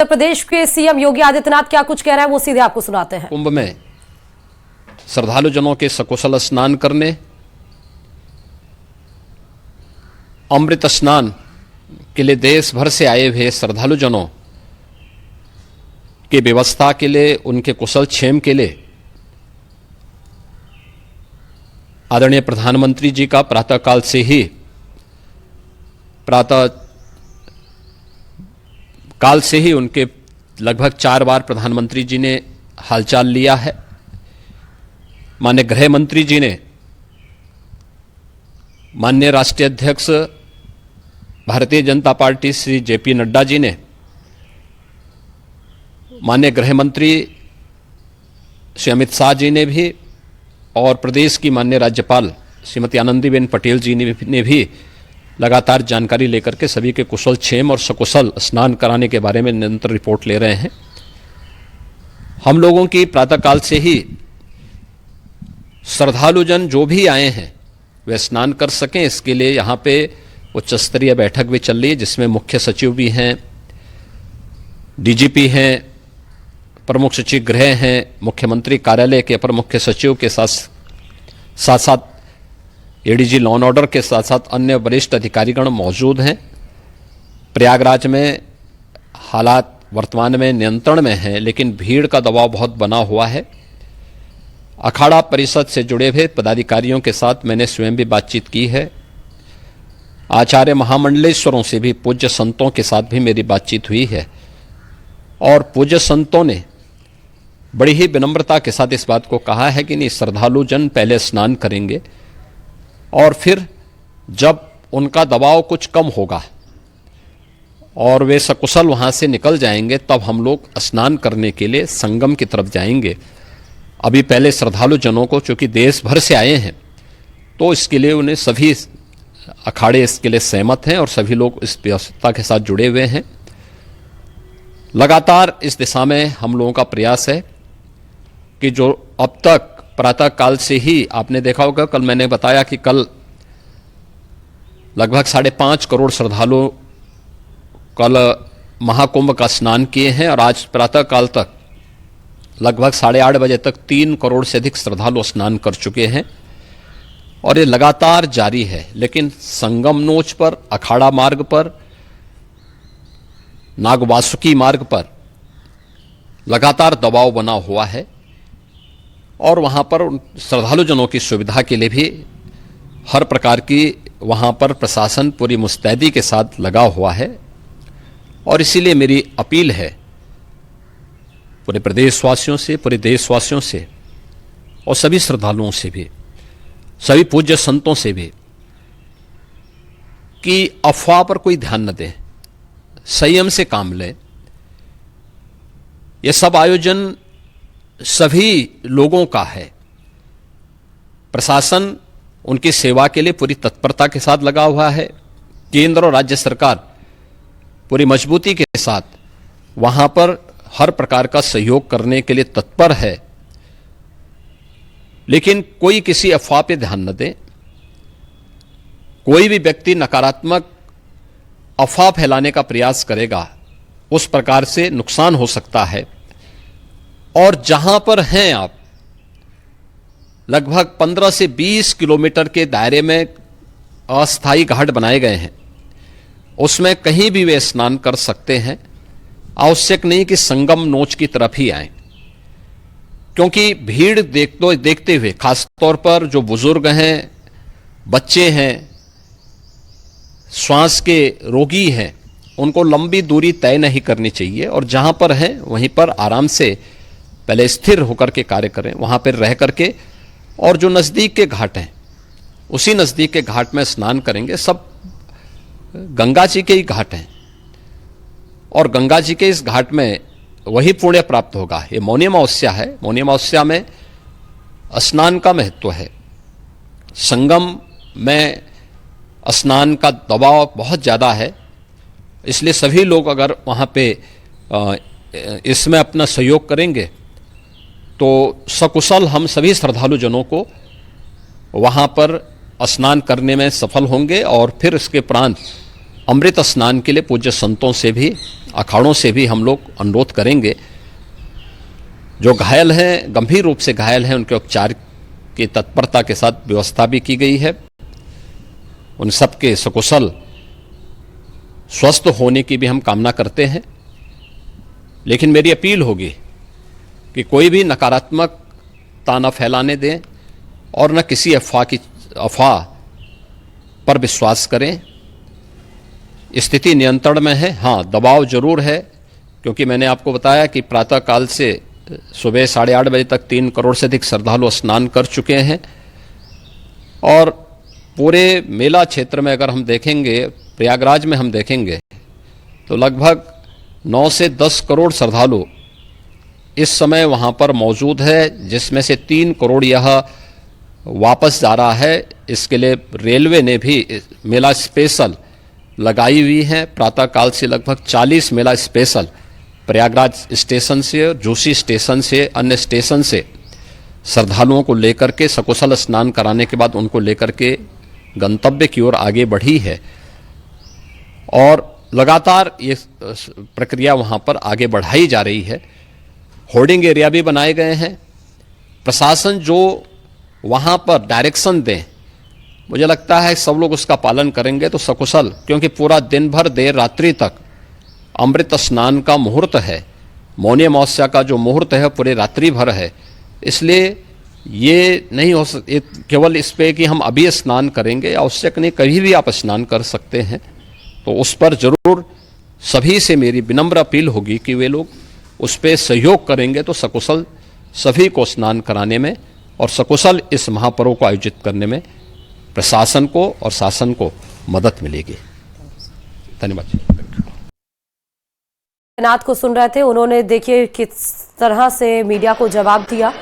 प्रदेश के सीएम योगी आदित्यनाथ क्या कुछ कह रहे हैं वो सीधे आपको सुनाते हैं। कुंभ में श्रद्धालु जनों के सकुशल स्नान करने, अमृत स्नान के लिए देश भर से आए हुए श्रद्धालु जनों की व्यवस्था के लिए, उनके कुशल क्षेम के लिए आदरणीय प्रधानमंत्री जी का प्रातःकाल से ही उनके लगभग 4 बार प्रधानमंत्री जी ने हालचाल लिया है। माननीय गृह मंत्री जी ने, माननीय राष्ट्रीय अध्यक्ष भारतीय जनता पार्टी श्री जेपी नड्डा जी ने, माननीय गृह मंत्री श्री अमित शाह जी ने भी, और प्रदेश की माननीय राज्यपाल श्रीमती आनंदीबेन पटेल जी ने भी लगातार जानकारी लेकर के सभी के कुशल क्षेम और सकुशल स्नान कराने के बारे में निरंतर रिपोर्ट ले रहे हैं। हम लोगों की प्रातःकाल से ही श्रद्धालु जन जो भी आए हैं वे स्नान कर सकें, इसके लिए यहाँ पे उच्च स्तरीय बैठक भी चल रही है, जिसमें मुख्य सचिव भी हैं, डीजीपी हैं, प्रमुख सचिव गृह हैं, मुख्यमंत्री कार्यालय के अपर मुख्य सचिव के साथ एडीजी लॉ एंड ऑर्डर के साथ साथ अन्य वरिष्ठ अधिकारीगण मौजूद हैं। प्रयागराज में हालात वर्तमान में नियंत्रण में हैं, लेकिन भीड़ का दबाव बहुत बना हुआ है। अखाड़ा परिषद से जुड़े हुए पदाधिकारियों के साथ मैंने स्वयं भी बातचीत की है। आचार्य महामंडलेश्वरों से भी, पूज्य संतों के साथ भी मेरी बातचीत हुई है, और पूज्य संतों ने बड़ी ही विनम्रता के साथ इस बात को कहा है कि नहीं, श्रद्धालु जन पहले स्नान करेंगे और फिर जब उनका दबाव कुछ कम होगा और वे सकुशल वहाँ से निकल जाएंगे, तब हम लोग स्नान करने के लिए संगम की तरफ जाएंगे। अभी पहले श्रद्धालु जनों को, चूँकि देश भर से आए हैं, तो इसके लिए उन्हें सभी अखाड़े इसके लिए सहमत हैं और सभी लोग इस व्यवस्था के साथ जुड़े हुए हैं। लगातार इस दिशा में हम लोगों का प्रयास है कि जो अब तक प्रातःकाल से ही आपने देखा होगा, कल मैंने बताया कि कल लगभग 5.5 करोड़ श्रद्धालु कल महाकुंभ का स्नान किए हैं, और आज प्रातःकाल तक लगभग 8:30 बजे तक 3 करोड़ से अधिक श्रद्धालु स्नान कर चुके हैं, और ये लगातार जारी है। लेकिन संगम नोच पर, अखाड़ा मार्ग पर, नागवासुकी मार्ग पर लगातार दबाव बना हुआ है, और वहाँ पर श्रद्धालु जनों की सुविधा के लिए भी हर प्रकार की वहाँ पर प्रशासन पूरी मुस्तैदी के साथ लगा हुआ है। और इसीलिए मेरी अपील है पूरे प्रदेशवासियों से, पूरे देशवासियों से, और सभी श्रद्धालुओं से भी, सभी पूज्य संतों से भी, कि अफवाह पर कोई ध्यान न दें, संयम से काम लें। यह सब आयोजन सभी लोगों का है। प्रशासन उनकी सेवा के लिए पूरी तत्परता के साथ लगा हुआ है। केंद्र और राज्य सरकार पूरी मजबूती के साथ वहां पर हर प्रकार का सहयोग करने के लिए तत्पर है। लेकिन कोई किसी अफवाह पे ध्यान न दे। कोई भी व्यक्ति नकारात्मक अफवाह फैलाने का प्रयास करेगा, उस प्रकार से नुकसान हो सकता है। और जहां पर हैं आप, लगभग 15 से 20 किलोमीटर के दायरे में अस्थायी घाट बनाए गए हैं, उसमें कहीं भी वे स्नान कर सकते हैं। आवश्यक नहीं कि संगम नोच की तरफ ही आएं, क्योंकि भीड़ देखते हुए, खासतौर पर जो बुजुर्ग हैं, बच्चे हैं, श्वास के रोगी हैं, उनको लंबी दूरी तय नहीं करनी चाहिए, और जहां पर हैं वहीं पर आराम से पहले स्थिर होकर के कार्य करें, वहां पर रह करके, और जो नज़दीक के घाट हैं उसी नज़दीक के घाट में स्नान करेंगे। सब गंगा जी के ही घाट हैं, और गंगा जी के इस घाट में वही पुण्य प्राप्त होगा। ये मौनी अमावस्या है, मौनी अमावस्या में स्नान का महत्व है। संगम में स्नान का दबाव बहुत ज़्यादा है, इसलिए सभी लोग अगर वहाँ पे इसमें अपना सहयोग करेंगे तो सकुशल हम सभी श्रद्धालु जनों को वहाँ पर स्नान करने में सफल होंगे, और फिर इसके उपरांत अमृत स्नान के लिए पूज्य संतों से भी, अखाड़ों से भी हम लोग अनुरोध करेंगे। जो घायल हैं, गंभीर रूप से घायल हैं, उनके उपचार की तत्परता के साथ व्यवस्था भी की गई है। उन सबके सकुशल स्वस्थ होने की भी हम कामना करते हैं। लेकिन मेरी अपील होगी कि कोई भी नकारात्मकता न फैलाने दें और न किसी अफवाह पर विश्वास करें। स्थिति नियंत्रण में है। हाँ, दबाव जरूर है, क्योंकि मैंने आपको बताया कि प्रातःकाल से सुबह 8:30 बजे तक 3 करोड़ से अधिक श्रद्धालु स्नान कर चुके हैं। और पूरे मेला क्षेत्र में अगर हम देखेंगे, प्रयागराज में हम देखेंगे, तो लगभग 9 से 10 करोड़ श्रद्धालु इस समय वहां पर मौजूद है, जिसमें से 3 करोड़ यह वापस जा रहा है। इसके लिए रेलवे ने भी मेला स्पेशल लगाई हुई है। प्रातःकाल से लगभग 40 मेला स्पेशल प्रयागराज स्टेशन से, जोशी स्टेशन से, अन्य स्टेशन से श्रद्धालुओं को लेकर के सकुशल स्नान कराने के बाद उनको लेकर के गंतव्य की ओर आगे बढ़ी है। और लगातार ये प्रक्रिया वहां पर आगे बढ़ाई जा रही है। होर्डिंग एरिया भी बनाए गए हैं। प्रशासन जो वहां पर डायरेक्शन दें, मुझे लगता है सब लोग उसका पालन करेंगे तो सकुशल, क्योंकि पूरा दिन भर देर रात्रि तक अमृत स्नान का मुहूर्त है। मौनी अमावस्या का जो मुहूर्त है पूरे रात्रि भर है। इसलिए ये नहीं हो केवल इस पे कि हम अभी स्नान करेंगे, आवश्यक नहीं, कभी भी आप स्नान कर सकते हैं। तो उस पर जरूर सभी से मेरी विनम्र अपील होगी कि वे लोग उस पर सहयोग करेंगे तो सकुशल सभी को स्नान कराने में और सकुशल इस महापर्व को आयोजित करने में प्रशासन को और शासन को मदद मिलेगी। धन्यवाद। नाथ को सुन रहे थे, उन्होंने देखिए किस तरह से मीडिया को जवाब दिया।